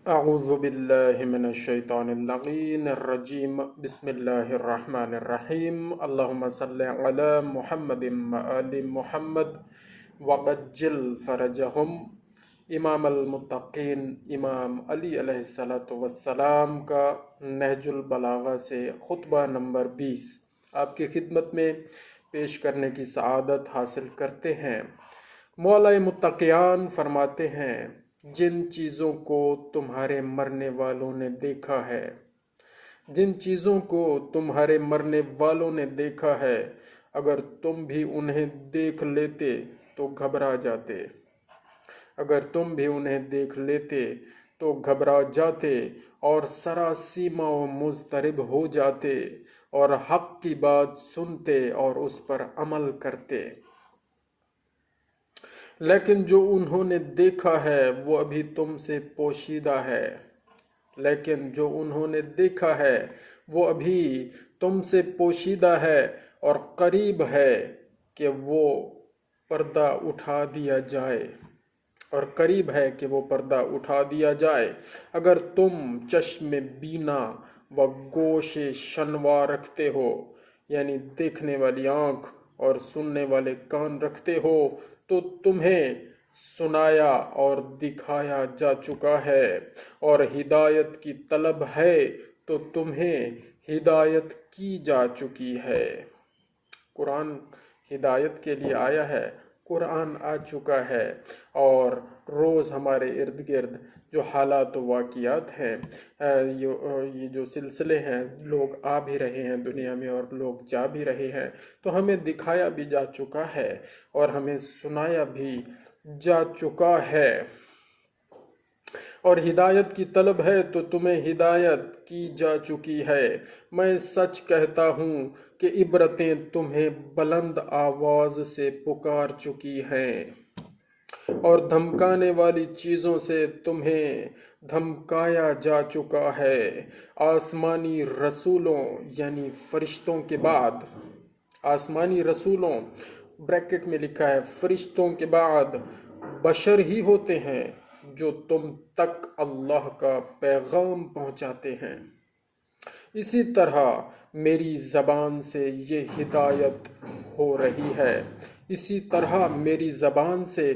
اعوذ باللہ من الشیطان اللعین الرجیم بسم اللہ الرحمن الرحیم اللہم صلی علی محمد وآل محمد وعجل فرجہم۔ امام المتقین امام علی علیہ السلام کا نہج البلاغہ سے خطبہ نمبر 20 آپ کی خدمت میں پیش کرنے کی سعادت حاصل کرتے ہیں۔ مولا متقیان فرماتے ہیں، جن چیزوں کو تمہارے مرنے والوں نے دیکھا ہے، جن چیزوں کو تمہارے مرنے والوں نے دیکھا ہے، اگر تم بھی انہیں دیکھ لیتے تو گھبرا جاتے، اگر تم بھی انہیں دیکھ لیتے تو گھبرا جاتے اور سراسیمہ و مضطرب ہو جاتے اور حق کی بات سنتے اور اس پر عمل کرتے۔ لیکن جو انہوں نے دیکھا ہے وہ ابھی تم سے پوشیدہ ہے، لیکن جو انہوں نے دیکھا ہے وہ ابھی تم سے پوشیدہ ہے اور قریب ہے کہ وہ پردہ اٹھا دیا جائے، اور قریب ہے کہ وہ پردہ اٹھا دیا جائے۔ اگر تم چشم بینا و گوش شنوا رکھتے ہو، یعنی دیکھنے والی آنکھ اور سننے والے کان رکھتے ہو، تو تمہیں سنایا اور دکھایا جا چکا ہے، اور ہدایت کی طلب ہے تو تمہیں ہدایت کی جا چکی ہے۔ قرآن ہدایت کے لیے آیا ہے، قرآن آ چکا ہے، اور روز ہمارے ارد گرد جو حالات و واقعات ہیں، یہ جو سلسلے ہیں، لوگ آ بھی رہے ہیں دنیا میں اور لوگ جا بھی رہے ہیں، تو ہمیں دکھایا بھی جا چکا ہے اور ہمیں سنایا بھی جا چکا ہے، اور ہدایت کی طلب ہے تو تمہیں ہدایت کی جا چکی ہے۔ میں سچ کہتا ہوں کہ عبرتیں تمہیں بلند آواز سے پکار چکی ہیں، اور دھمکانے والی چیزوں سے تمہیں دھمکایا جا چکا ہے۔ آسمانی رسولوں یعنی فرشتوں کے بعد، آسمانی رسولوں بریکٹ میں لکھا ہے فرشتوں کے بعد بشر ہی ہوتے ہیں جو تم تک اللہ کا پیغام پہنچاتے ہیں۔ اسی طرح میری زبان سے یہ ہدایت ہو رہی ہے، اسی طرح میری زبان سے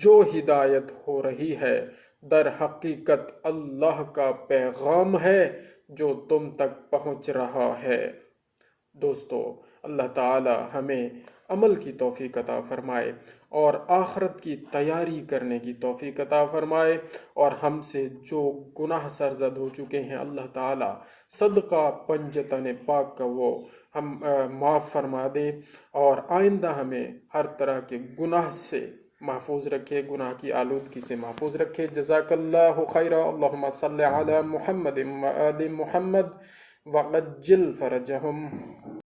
جو ہدایت ہو رہی ہے، در حقیقت اللہ کا پیغام ہے جو تم تک پہنچ رہا ہے۔ دوستو، اللہ تعالی ہمیں عمل کی توفیق عطا فرمائے اور آخرت کی تیاری کرنے کی توفیق عطا فرمائے، اور ہم سے جو گناہ سرزد ہو چکے ہیں اللہ تعالی صدقہ پنجتن پاک کا وہ ہم معاف فرما دے، اور آئندہ ہمیں ہر طرح کے گناہ سے محفوظ رکھے، گناہ کی آلودگی سے محفوظ رکھے۔ جزاک اللہ خیرا۔ اللہم صلی علی محمد وآل محمد وعجل فرجہم۔